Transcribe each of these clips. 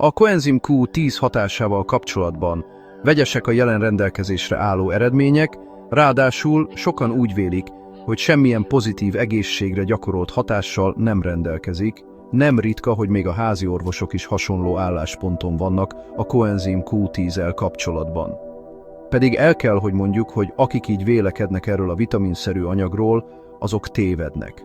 A koenzim Q10 hatásával kapcsolatban vegyesek a jelen rendelkezésre álló eredmények, ráadásul sokan úgy vélik, hogy semmilyen pozitív egészségre gyakorolt hatással nem rendelkezik. Nem ritka, hogy még a házi orvosok is hasonló állásponton vannak a koenzim Q10-el kapcsolatban. Pedig el kell, hogy mondjuk, hogy akik így vélekednek erről a vitaminszerű anyagról, azok tévednek.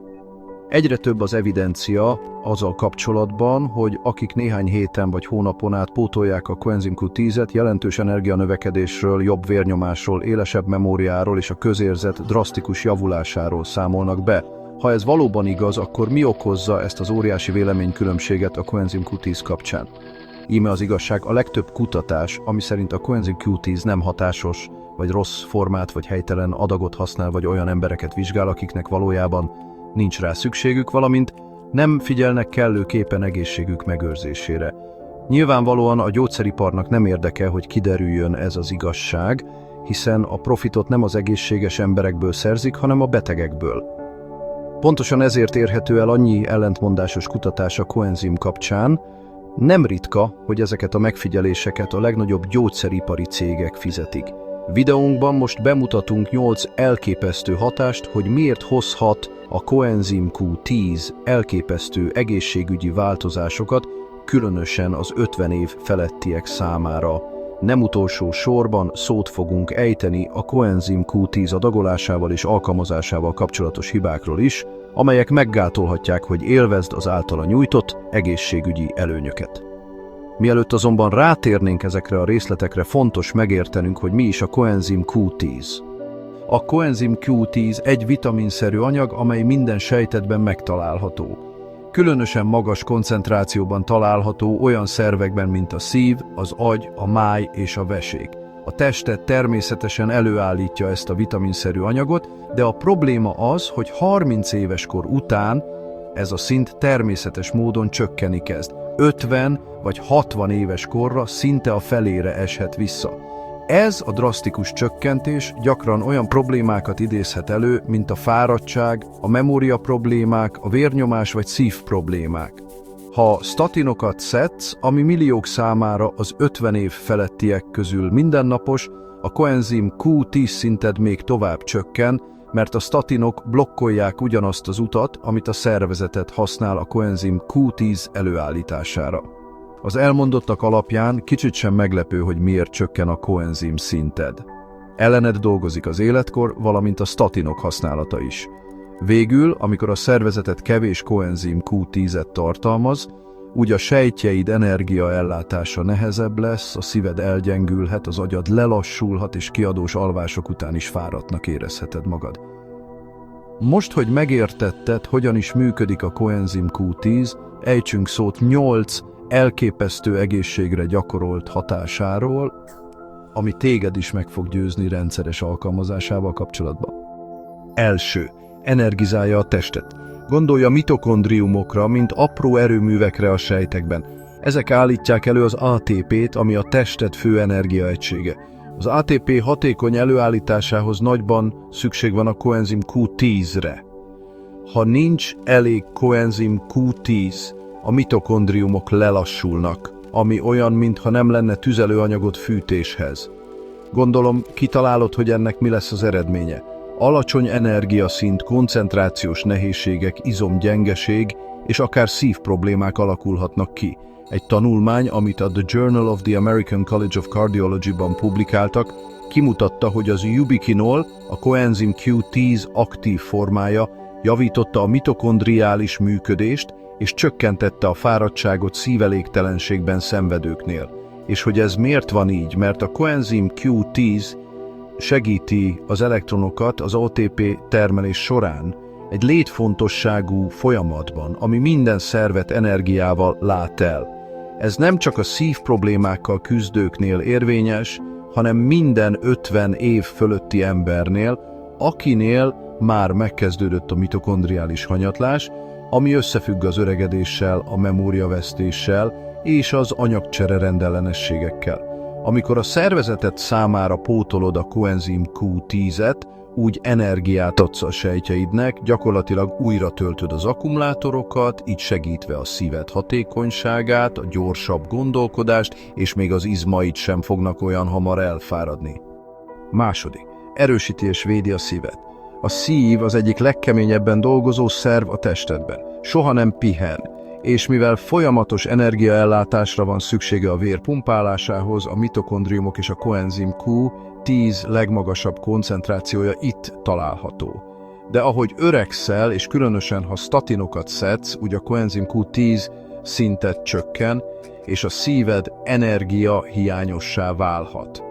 Egyre több az evidencia azzal kapcsolatban, hogy akik néhány héten vagy hónapon át pótolják a koenzim Q10-et, jelentős energianövekedésről, jobb vérnyomásról, élesebb memóriáról és a közérzet drasztikus javulásáról számolnak be. Ha ez valóban igaz, akkor mi okozza ezt az óriási véleménykülönbséget a koenzim Q10 kapcsán? Íme az igazság, a legtöbb kutatás, ami szerint a koenzim Q10 nem hatásos, vagy rossz formát, vagy helytelen adagot használ, vagy olyan embereket vizsgál, akiknek valójában nincs rá szükségük, valamint nem figyelnek kellőképpen egészségük megőrzésére. Nyilvánvalóan a gyógyszeriparnak nem érdeke, hogy kiderüljön ez az igazság, hiszen a profitot nem az egészséges emberekből szerzik, hanem a betegekből. Pontosan ezért érhető el annyi ellentmondásos kutatás a koenzim kapcsán. Nem ritka, hogy ezeket a megfigyeléseket a legnagyobb gyógyszeripari cégek fizetik. Videónkban most bemutatunk 8 elképesztő hatást, hogy miért hozhat a koenzim Q10 elképesztő egészségügyi változásokat, különösen az 50 év felettiek számára. Nem utolsó sorban szót fogunk ejteni a koenzim Q10 adagolásával és alkalmazásával kapcsolatos hibákról is, amelyek meggátolhatják, hogy élvezd az általa nyújtott egészségügyi előnyöket. Mielőtt azonban rátérnénk ezekre a részletekre, fontos megértenünk, hogy mi is a koenzim Q10. A koenzim Q10 egy vitaminszerű anyag, amely minden sejtetben megtalálható. Különösen magas koncentrációban található olyan szervekben, mint a szív, az agy, a máj és a vesék. A testet természetesen előállítja ezt a vitaminszerű anyagot, de a probléma az, hogy 30 éves kor után ez a szint természetes módon csökkenni kezd. 50 vagy 60 éves korra szinte a felére eshet vissza. Ez a drasztikus csökkentés gyakran olyan problémákat idézhet elő, mint a fáradtság, a memória problémák, a vérnyomás vagy szív problémák. Ha statinokat szedsz, ami milliók számára az 50 év felettiek közül mindennapos, a koenzim Q10 szinted még tovább csökken, mert a statinok blokkolják ugyanazt az utat, amit a szervezeted használ a koenzim Q10 előállítására. Az elmondottak alapján kicsit sem meglepő, hogy miért csökken a koenzim szinted. Ellened dolgozik az életkor, valamint a statinok használata is. Végül, amikor a szervezeted kevés koenzim Q10-et tartalmaz, úgy a sejtjeid energiaellátása nehezebb lesz, a szíved elgyengülhet, az agyad lelassulhat, és kiadós alvások után is fáradtnak érezheted magad. Most, hogy megértetted, hogyan is működik a koenzim Q10, ejtsünk szót 8 elképesztő egészségre gyakorolt hatásáról, ami téged is meg fog győzni rendszeres alkalmazásával kapcsolatban. Első, energizálja a testet. Gondolj a mitokondriumokra, mint apró erőművekre a sejtekben. Ezek állítják elő az ATP-t, ami a tested fő energiaegysége. Az ATP hatékony előállításához nagyban szükség van a koenzim Q10-re. Ha nincs elég koenzim Q10, a mitokondriumok lelassulnak, ami olyan, mintha nem lenne tüzelőanyagot fűtéshez. Gondolom, kitalálod, hogy ennek mi lesz az eredménye. Alacsony energiaszint, koncentrációs nehézségek, izomgyengeség és akár szívproblémák alakulhatnak ki. Egy tanulmány, amit a The Journal of the American College of Cardiology-ban publikáltak, kimutatta, hogy az ubiquinol, a koenzim Q10 aktív formája javította a mitokondriális működést és csökkentette a fáradtságot szívelégtelenségben szenvedőknél. És hogy ez miért van így? Mert a koenzim Q10 segíti az elektronokat az ATP termelés során egy létfontosságú folyamatban, ami minden szervet energiával lát el. Ez nem csak a szív problémákkal küzdőknél érvényes, hanem minden 50 év fölötti embernél, akinél már megkezdődött a mitokondriális hanyatlás, ami összefügg az öregedéssel, a memóriavesztéssel és az anyagcsere rendellenességekkel. Amikor a szervezeted számára pótolod a koenzim Q10-et, úgy energiát adsz a sejtjeidnek, gyakorlatilag újra töltöd az akkumulátorokat, így segítve a szíved hatékonyságát, a gyorsabb gondolkodást, és még az izmaid sem fognak olyan hamar elfáradni. Második. Erősíti és védi a szívet. A szív az egyik legkeményebben dolgozó szerv a testedben. Soha nem pihen, és mivel folyamatos energiaellátásra van szüksége a vér pumpálásához, a mitokondriumok és a koenzim Q10 legmagasabb koncentrációja itt található. De ahogy öregszel, és különösen ha statinokat szedsz, úgy a koenzim Q10 szintet csökken, és a szíved energia hiányossá válhat.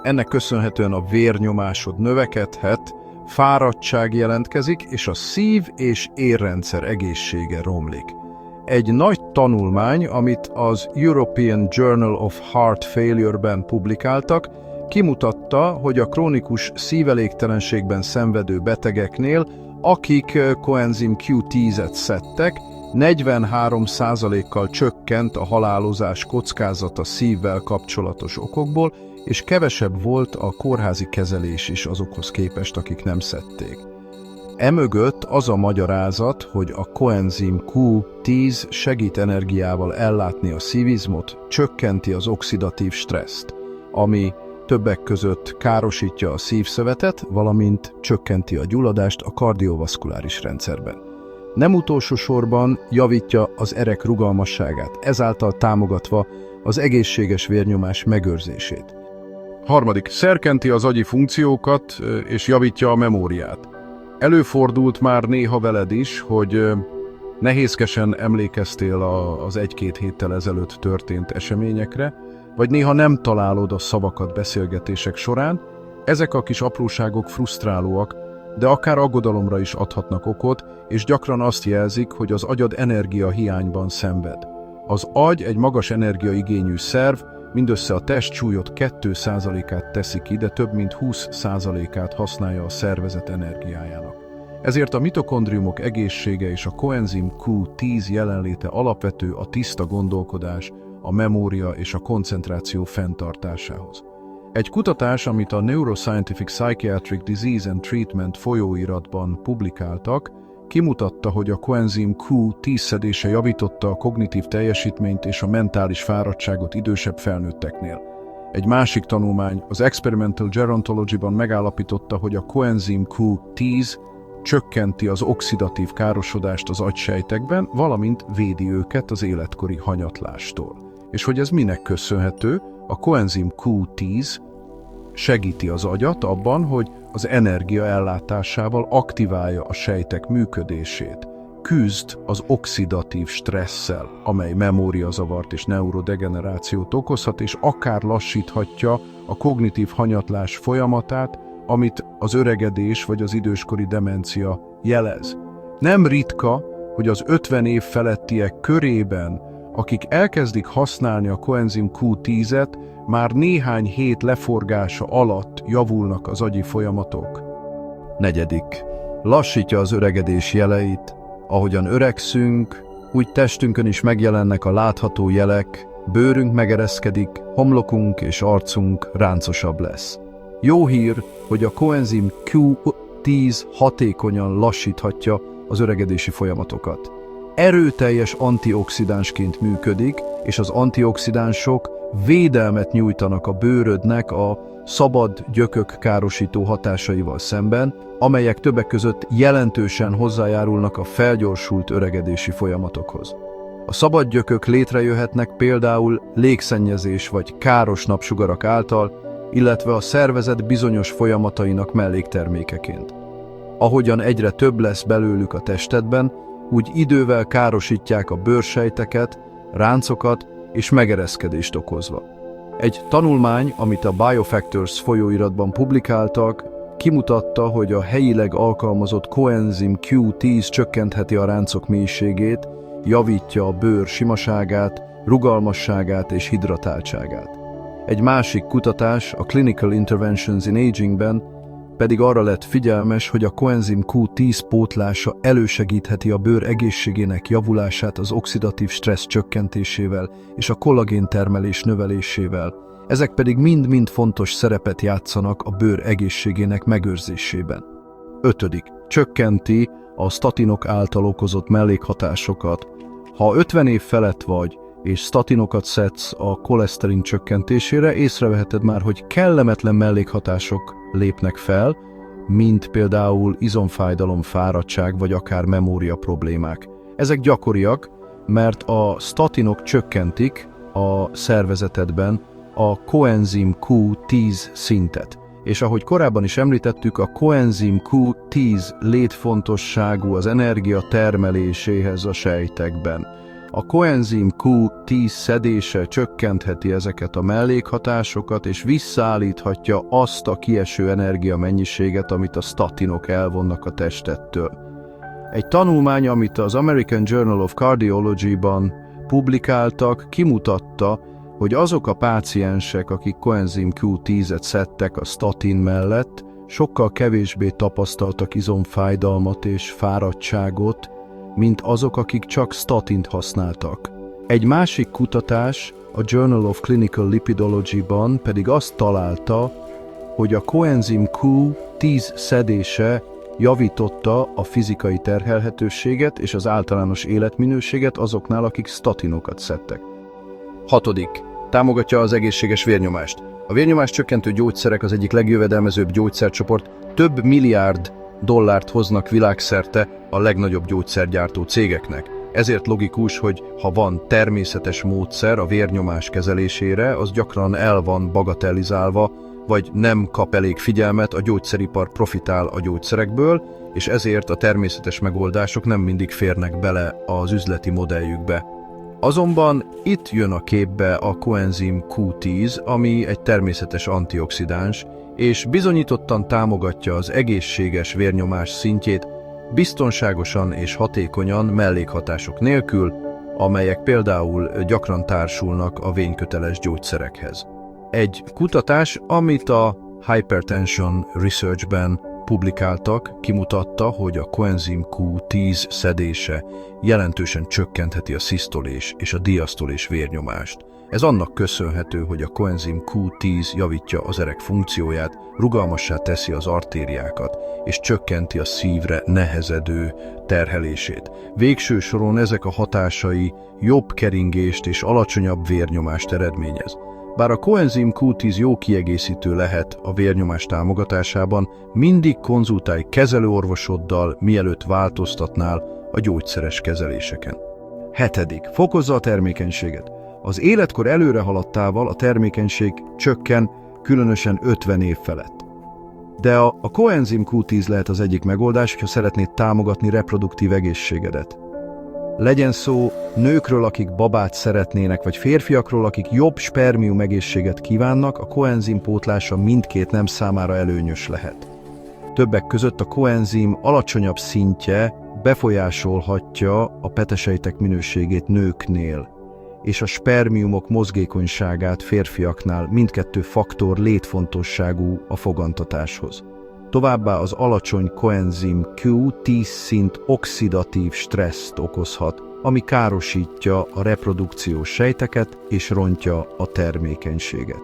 Ennek köszönhetően a vérnyomásod növekedhet, fáradtság jelentkezik, és a szív- és érrendszer egészsége romlik. Egy nagy tanulmány, amit az European Journal of Heart Failure-ben publikáltak, kimutatta, hogy a krónikus szívelégtelenségben szenvedő betegeknél, akik koenzim Q10-et szedtek, 43%-kal csökkent a halálozás kockázata szívvel kapcsolatos okokból, és kevesebb volt a kórházi kezelés is azokhoz képest, akik nem szedték. Emögött az a magyarázat, hogy a koenzim Q10 segít energiával ellátni a szívizmot, csökkenti az oxidatív stresszt, ami többek között károsítja a szívszövetet, valamint csökkenti a gyulladást a kardiovaszkuláris rendszerben. Nem utolsó sorban javítja az erek rugalmasságát, ezáltal támogatva az egészséges vérnyomás megőrzését. Harmadik, szerkenti az agyi funkciókat és javítja a memóriát. Előfordult már néha veled is, hogy nehézkesen emlékeztél az 1-2 héttel ezelőtt történt eseményekre, vagy néha nem találod a szavakat beszélgetések során. Ezek a kis apróságok frusztrálóak, de akár aggodalomra is adhatnak okot, és gyakran azt jelzik, hogy az agyad energiahiányban szenved. Az agy egy magas energiaigényű szerv, mindössze a testsúlyod 2%-át teszi ki, de több mint 20%-át használja a szervezet energiájának. Ezért a mitokondriumok egészsége és a koenzim Q10 jelenléte alapvető a tiszta gondolkodás, a memória és a koncentráció fenntartásához. Egy kutatás, amit a Neuroscientific Psychiatric Disease and Treatment folyóiratban publikáltak, kimutatta, hogy a koenzim Q10 szedése javította a kognitív teljesítményt és a mentális fáradtságot idősebb felnőtteknél. Egy másik tanulmány, az Experimental Gerontology-ban megállapította, hogy a koenzim Q10 csökkenti az oxidatív károsodást az agysejtekben, valamint védi őket az életkori hanyatlástól. És hogy ez minek köszönhető? A koenzim Q10 segíti az agyat abban, hogy az energia ellátásával aktiválja a sejtek működését. Küzd az oxidatív stresszel, amely memóriazavart és neurodegenerációt okozhat, és akár lassíthatja a kognitív hanyatlás folyamatát, amit az öregedés vagy az időskori demencia jelez. Nem ritka, hogy az 50 év felettiek körében, akik elkezdik használni a koenzim Q10-et, már néhány hét leforgása alatt javulnak az agyi folyamatok. Negyedik. Lassítja az öregedés jeleit. Ahogyan öregszünk, úgy testünkön is megjelennek a látható jelek, bőrünk megereszkedik, homlokunk és arcunk ráncosabb lesz. Jó hír, hogy a koenzim Q10 hatékonyan lassíthatja az öregedési folyamatokat. Erőteljes antioxidánsként működik, és az antioxidánsok védelmet nyújtanak a bőrödnek a szabad gyökök károsító hatásaival szemben, amelyek többek között jelentősen hozzájárulnak a felgyorsult öregedési folyamatokhoz. A szabad gyökök létrejöhetnek például légszennyezés vagy káros napsugarak által, illetve a szervezet bizonyos folyamatainak melléktermékeként. Ahogyan egyre több lesz belőlük a testedben, úgy idővel károsítják a bőrsejteket, ráncokat és megereszkedést okozva. Egy tanulmány, amit a Biofactors folyóiratban publikáltak, kimutatta, hogy a helyileg alkalmazott koenzim Q10 csökkentheti a ráncok mélységét, javítja a bőr simaságát, rugalmasságát és hidratáltságát. Egy másik kutatás, a Clinical Interventions in Aging-ben pedig arra lett figyelmes, hogy a koenzim Q10 pótlása elősegítheti a bőr egészségének javulását az oxidatív stressz csökkentésével és a kollagén termelés növelésével. Ezek pedig mind-mind fontos szerepet játszanak a bőr egészségének megőrzésében. 5. Csökkenti a statinok által okozott mellékhatásokat. Ha 50 év felett vagy, és statinokat szedsz a koleszterin csökkentésére, észreveheted már, hogy kellemetlen mellékhatások lépnek fel, mint például izomfájdalom, fáradtság vagy akár memória problémák. Ezek gyakoriak, mert a statinok csökkentik a szervezetedben a koenzim Q10 szintet. És ahogy korábban is említettük, a koenzim Q10 létfontosságú az energia termeléséhez a sejtekben. A koenzim Q10 szedése csökkentheti ezeket a mellékhatásokat, és visszaállíthatja azt a kieső energiamennyiséget, amit a statinok elvonnak a testettől. Egy tanulmány, amit az American Journal of Cardiology-ban publikáltak, kimutatta, hogy azok a páciensek, akik koenzim Q10-et szedtek a statin mellett, sokkal kevésbé tapasztaltak izomfájdalmat és fáradtságot, mint azok, akik csak statint használtak. Egy másik kutatás, a Journal of Clinical Lipidology-ban pedig azt találta, hogy a koenzim Q10 szedése javította a fizikai terhelhetőséget és az általános életminőséget azoknál, akik statinokat szedtek. 6. Támogatja az egészséges vérnyomást. A vérnyomás csökkentő gyógyszerek az egyik legjövedelmezőbb gyógyszercsoport, több milliárd dollárt hoznak világszerte a legnagyobb gyógyszergyártó cégeknek. Ezért logikus, hogy ha van természetes módszer a vérnyomás kezelésére, az gyakran el van bagatellizálva, vagy nem kap elég figyelmet, a gyógyszeripar profitál a gyógyszerekből, és ezért a természetes megoldások nem mindig férnek bele az üzleti modelljükbe. Azonban itt jön a képbe a koenzim Q10, ami egy természetes antioxidáns, és bizonyítottan támogatja az egészséges vérnyomás szintjét biztonságosan és hatékonyan mellékhatások nélkül, amelyek például gyakran társulnak a vényköteles gyógyszerekhez. Egy kutatás, amit a Hypertension Research-ben publikáltak, kimutatta, hogy a koenzim Q10 szedése jelentősen csökkentheti a szisztolés és a diasztolés vérnyomást. Ez annak köszönhető, hogy a koenzim Q10 javítja az erek funkcióját, rugalmassá teszi az artériákat, és csökkenti a szívre nehezedő terhelését. Végső soron ezek a hatásai jobb keringést és alacsonyabb vérnyomást eredményez. Bár a koenzim Q10 jó kiegészítő lehet a vérnyomás támogatásában, mindig konzultálj kezelőorvosoddal, mielőtt változtatnál a gyógyszeres kezeléseken. 7. Fokozza a termékenységet. Az életkor előre haladtával a termékenység csökken, különösen 50 év felett. De a koenzim Q10 lehet az egyik megoldás, ha szeretnéd támogatni reproduktív egészségedet. Legyen szó nőkről, akik babát szeretnének, vagy férfiakról, akik jobb spermium egészséget kívánnak, a koenzim pótlása mindkét nem számára előnyös lehet. Többek között a koenzim alacsonyabb szintje befolyásolhatja a petesejtek minőségét nőknél, és a spermiumok mozgékonyságát férfiaknál, mindkettő faktor létfontosságú a fogantatáshoz. Továbbá az alacsony koenzim Q10 szint oxidatív stresszt okozhat, ami károsítja a reprodukciós sejteket és rontja a termékenységet.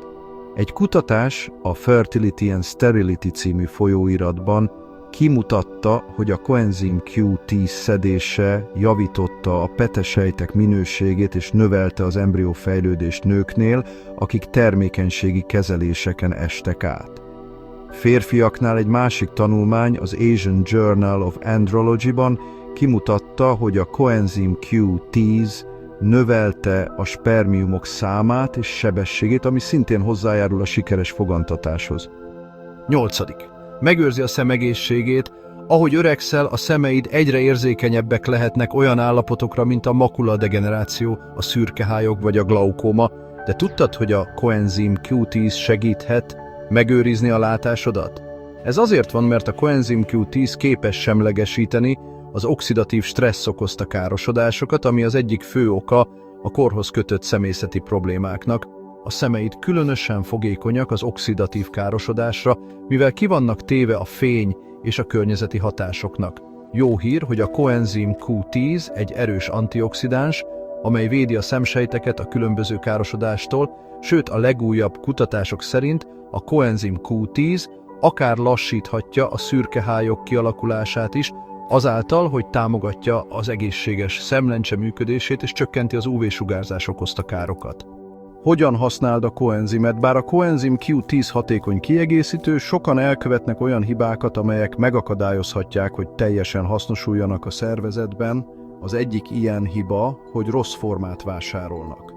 Egy kutatás a Fertility and Sterility című folyóiratban kimutatta, hogy a koenzim Q10 szedése javította a petesejtek minőségét és növelte az embriófejlődést nőknél, akik termékenységi kezeléseken estek át. Férfiaknál egy másik tanulmány, az Asian Journal of Andrology-ban kimutatta, hogy a koenzim Q10 növelte a spermiumok számát és sebességét, ami szintén hozzájárul a sikeres fogantatáshoz. 8. Megőrzi a szemegészségét. Ahogy öregszel, a szemeid egyre érzékenyebbek lehetnek olyan állapotokra, mint a makuladegeneráció, a szürkehályog vagy a glaukóma, de tudtad, hogy a koenzim Q10 segíthet megőrizni a látásodat? Ez azért van, mert a koenzim Q10 képes semlegesíteni az oxidatív stressz okozta károsodásokat, ami az egyik fő oka a korhoz kötött szemészeti problémáknak. A szemeid különösen fogékonyak az oxidatív károsodásra, mivel ki vannak téve a fény és a környezeti hatásoknak. Jó hír, hogy a koenzim Q10 egy erős antioxidáns, amely védi a szemsejteket a különböző károsodástól, sőt a legújabb kutatások szerint a koenzim Q10 akár lassíthatja a szürkehályok kialakulását is, azáltal, hogy támogatja az egészséges szemlencse működését és csökkenti az UV-sugárzás okozta károkat. Hogyan használd a koenzimet? Bár a koenzim Q10 hatékony kiegészítő, sokan elkövetnek olyan hibákat, amelyek megakadályozhatják, hogy teljesen hasznosuljanak a szervezetben. Az egyik ilyen hiba, hogy rossz formát vásárolnak.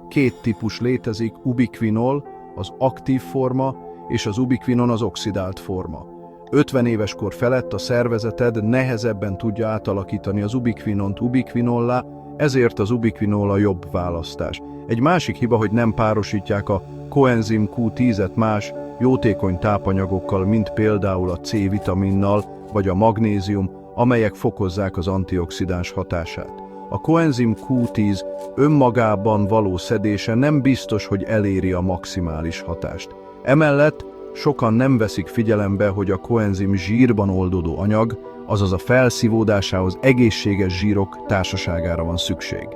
Két típus létezik, ubiquinol, az aktív forma, és az ubiquinon az oxidált forma. 50 éves kor felett a szervezeted nehezebben tudja átalakítani az ubiquinont ubiquinollá, ezért az ubiquinol a jobb választás. Egy másik hiba, hogy nem párosítják a koenzim Q10-et más jótékony tápanyagokkal, mint például a C-vitaminnal vagy a magnézium, amelyek fokozzák az antioxidáns hatását. A koenzim Q10 önmagában való szedése nem biztos, hogy eléri a maximális hatást. Emellett sokan nem veszik figyelembe, hogy a koenzim zsírban oldódó anyag, azaz a felszívódásához egészséges zsírok társaságára van szükség.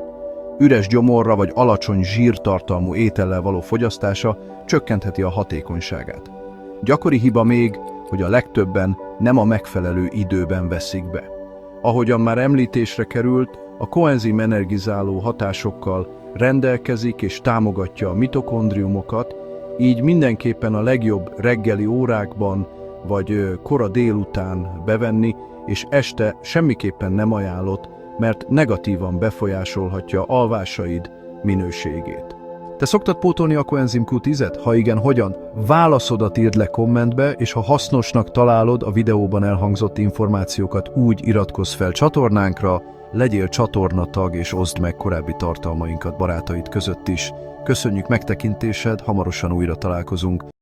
Üres gyomorra vagy alacsony zsírtartalmú étellel való fogyasztása csökkentheti a hatékonyságát. Gyakori hiba még, hogy a legtöbben nem a megfelelő időben veszik be. Ahogyan már említésre került, a koenzim energizáló hatásokkal rendelkezik és támogatja a mitokondriumokat, így mindenképpen a legjobb reggeli órákban vagy kora délután bevenni, és este semmiképpen nem ajánlott, mert negatívan befolyásolhatja alvásaid minőségét. Te szoktad pótolni a koenzim Q10-et? Ha igen, hogyan? Válaszodat írd le kommentbe, és ha hasznosnak találod a videóban elhangzott információkat, úgy iratkozz fel csatornánkra, legyél csatornatag és oszd meg korábbi tartalmainkat barátaid között is. Köszönjük megtekintésed, hamarosan újra találkozunk.